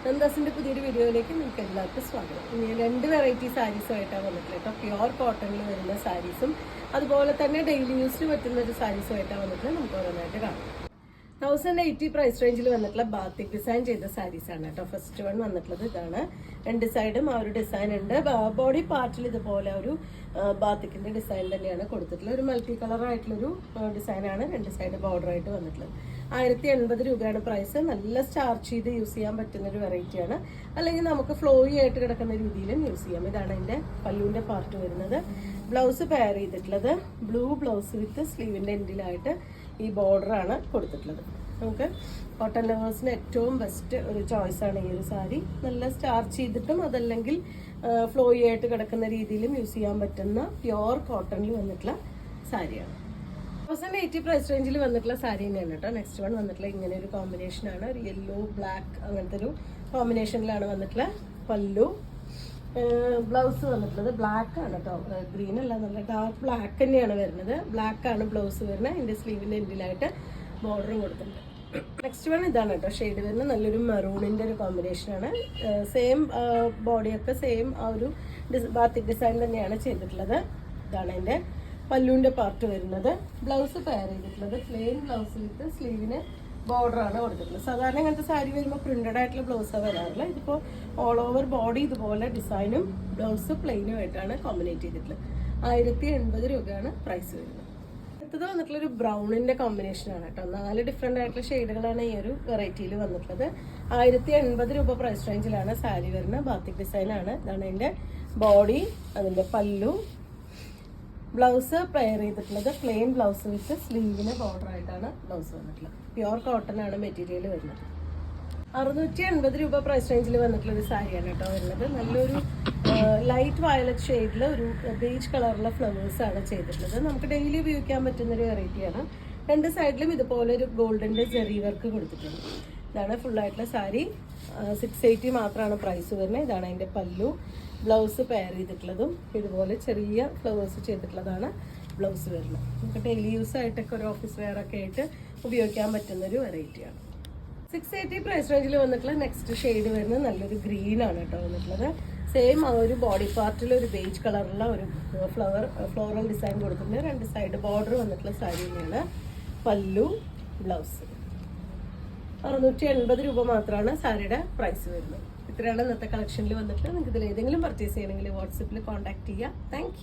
നന്ദാസിൻ്റെ പുതിയൊരു വീഡിയോയിലേക്ക് നിങ്ങൾക്ക് എല്ലാവർക്കും സ്വാഗതം. ഇനി 2 വെറൈറ്റി സാരീസുമായിട്ടാണ് വന്നിട്ടുള്ളത് കേട്ടോ. പ്യുവർ കോട്ടണിൽ വരുന്ന സാരീസും അതുപോലെ തന്നെ ഡെയിലി യൂസിന് പറ്റുന്ന ഒരു സാരീസുമായിട്ടാണ് വന്നിട്ടുള്ളത്. നമുക്ക് ഓരോന്നായിട്ട് കാണാം. 1080 പ്രൈസ് റേഞ്ചിൽ വന്നിട്ടുള്ള ബാത്തിക് ഡിസൈൻ ചെയ്ത സാരീസ് ആണ് കേട്ടോ. ഫസ്റ്റ് വൺ വന്നിട്ടുള്ളത് ഇതാണ്. 2 സൈഡും ആ ഒരു ഡിസൈൻ ഉണ്ട്. ബോഡി പാർട്ടിൽ ഇതുപോലെ ഒരു ബാത്തിക്കിന്റെ ഡിസൈൻ തന്നെയാണ് കൊടുത്തിട്ടുള്ളത്. ഒരു മൾട്ടി കളർ ആയിട്ടുള്ളൊരു ഡിസൈനാണ് 2 സൈഡ് ബോർഡർ ആയിട്ട് വന്നിട്ടുള്ളത്. 1080 രൂപയാണ് പ്രൈസ്. നല്ല സ്റ്റാർച്ച് ചെയ്ത് യൂസ് ചെയ്യാൻ പറ്റുന്ന ഒരു വെറൈറ്റിയാണ്. അല്ലെങ്കിൽ നമുക്ക് ഫ്ലോയി ആയിട്ട് കിടക്കുന്ന രീതിയിലും യൂസ് ചെയ്യാം. ഇതാണ് അതിന്റെ പല്ലുവിന്റെ പാർട്ട് വരുന്നത്. ബ്ലൗസ് പെയർ ചെയ്തിട്ടുള്ളത് ബ്ലൂ ബ്ലൗസ് വിത്ത് സ്ലീവിന്റെ എൻഡിലായിട്ട് ഈ ബോർഡറാണ് കൊടുത്തിട്ടുള്ളത്. നമുക്ക് കോട്ടൺ ലവേഴ്സിന് ഏറ്റവും ബെസ്റ്റ് ഒരു ചോയ്സ് ആണ് ഈ ഒരു സാരി. നല്ല സ്റ്റാർച്ച് ചെയ്തിട്ടും അതല്ലെങ്കിൽ ഫ്ലോയി ആയിട്ട് കിടക്കുന്ന രീതിയിലും യൂസ് ചെയ്യാൻ പറ്റുന്ന പ്യുവർ കോട്ടണിൽ വന്നിട്ടുള്ള സാരിയാണ്. 1080 പ്രൈസ് റേഞ്ചിൽ വന്നിട്ടുള്ള സാരി തന്നെയാണ് കേട്ടോ. നെക്സ്റ്റ് വൺ വന്നിട്ടുള്ള ഇങ്ങനെ ഒരു കോമ്പിനേഷൻ ആണ്. ഒരു യെല്ലോ ബ്ലാക്ക് അങ്ങനത്തെ ഒരു കോമ്പിനേഷനിലാണ് വന്നിട്ടുള്ള പല്ലു. ബ്ലൗസ് വന്നിട്ടുള്ളത് ബ്ലാക്ക് ആണ് കേട്ടോ, ഗ്രീൻ അല്ല, നല്ല ഡാർക്ക് ബ്ലാക്ക് തന്നെയാണ് വരുന്നത്. ബ്ലാക്ക് ആണ് ബ്ലൗസ് വരുന്നത്. അതിന്റെ സ്ലീവിന്റെ എൻഡിലായിട്ട് ബോർഡറും കൊടുത്തിട്ടുണ്ട്. നെക്സ്റ്റ് വൺ ഇതാണ് കേട്ടോ, ഷെയ്ഡ് വരുന്നത് നല്ലൊരു മെറൂണിന്റെ ഒരു കോമ്പിനേഷൻ ആണ്. സെയിം ബോഡിയൊക്കെ സെയിം ആ ഒരു ബാത്തിക് ഡിസൈൻ തന്നെയാണ് ചെയ്തിട്ടുള്ളത്. ഇതാണ് അതിന്റെ പല്ലുവിന്റെ പാർട്ട് വരുന്നത്. ബ്ലൗസ് പെയർ ചെയ്തിട്ടുള്ളത് പ്ലെയിൻ ബ്ലൗസ് വിത്ത് സ്ലീവിന് ബോർഡറാണ് കൊടുത്തിട്ടുള്ളത്. സാധാരണ ഇങ്ങനത്തെ സാരി വരുമ്പോൾ പ്രിന്റഡ് ആയിട്ടുള്ള ബ്ലൗസാണ് വരാറില്ല. ഇതിപ്പോൾ ഓൾ ഓവർ ബോഡി ഇതുപോലെ ഡിസൈനും ബ്ലൗസ് പ്ലെയിനും ആയിട്ടാണ് കോമ്പിനേറ്റ് ചെയ്തിട്ടുള്ളത്. 1080 രൂപയാണ് പ്രൈസ് വരുന്നത്. അടുത്തത് വന്നിട്ടുള്ളൊരു ബ്രൗണിന്റെ കോമ്പിനേഷൻ ആണ് കേട്ടോ. 4 ഡിഫറെന്റ് ആയിട്ടുള്ള ഷെയ്ഡുകളാണ് ഈ ഒരു വെറൈറ്റിയിൽ വന്നിട്ടുള്ളത്. 1080 രൂപ പ്രൈസ് റേഞ്ചിലാണ് സാരി വരുന്നത്. ബാത്തിക് ഡിസൈൻ ആണ്. ഇതാണ് അതിന്റെ ബോഡി, അതിന്റെ പല്ലു. ബ്ലൗസ് പെയർ ചെയ്തിട്ടുള്ളത് പ്ലെയിൻ ബ്ലൗസ് വിത്ത് സ്ലീവിന് ബോർഡർ ആയിട്ടാണ് ബ്ലൗസ് വന്നിട്ടുള്ളത്. പ്യുവർ കോട്ടൺ ആണ് മെറ്റീരിയൽ വരുന്നത്. 680 രൂപ പ്രൈസ് റേഞ്ചിൽ വന്നിട്ടുള്ള ഒരു സാരിയാണ് കേട്ടോ വരുന്നത്. നല്ലൊരു ലൈറ്റ് വയലറ്റ് ഷെയ്ഡിൽ ഒരു ബേജ് കളറുള്ള ഫ്ലവേഴ്സ് ആണ് ചെയ്തിട്ടുള്ളത്. നമുക്ക് ഡെയിലി ഉപയോഗിക്കാൻ പറ്റുന്ന ഒരു വെറൈറ്റിയാണ്. 2 സൈഡിലും ഇതുപോലെ ഒരു ഗോൾഡന്റെ ജെറി വർക്ക് കൊടുത്തിട്ടുണ്ട്. ഇതാണ് ഫുൾ ആയിട്ടുള്ള സാരി. 680 മാത്രമാണ് പ്രൈസ് വരുന്നത്. ഇതാണ് അതിന്റെ പല്ലു. ബ്ലൗസ് പെയർ ചെയ്തിട്ടുള്ളതും ഇതുപോലെ ചെറിയ ഫ്ലവേഴ്സ് ചെയ്തിട്ടുള്ളതാണ് ബ്ലൗസ് വരുന്നത്. നമുക്ക് ഡെയിലി യൂസ് ആയിട്ടൊക്കെ ഒരു ഓഫീസ് വെയർ ഒക്കെ ആയിട്ട് ഉപയോഗിക്കാൻ പറ്റുന്ന ഒരു വെറൈറ്റിയാണ്. 680 പ്രൈസ് റേഞ്ചിൽ വന്നിട്ടുള്ള നെക്സ്റ്റ് ഷെയ്ഡ് വരുന്നത് നല്ലൊരു ഗ്രീൻ ആണ് കേട്ടോ വന്നിട്ടുള്ളത്. സെയിം ആ ഒരു ബോഡി പാർട്ടിൽ ഒരു ബേജ് കളറുള്ള ഒരു ഫ്ലോറൽ ഡിസൈൻ കൊടുത്തിട്ടുണ്ട്. 2 സൈഡ് ബോർഡർ വന്നിട്ടുള്ള സാരി തന്നെയാണ്. പല്ലു, ബ്ലൗസ്. 680 രൂപ മാത്രമാണ് സാരിയുടെ പ്രൈസ് വരുന്നത്. ഇത്രയാണ് ഇന്നത്തെ കളക്ഷനിൽ വന്നിട്ട്. നിങ്ങൾക്ക് ഇതിൽ ഏതെങ്കിലും പർച്ചേസ് ചെയ്യണമെങ്കിൽ വാട്സപ്പിൽ കോൺടാക്ട് ചെയ്യുക. താങ്ക്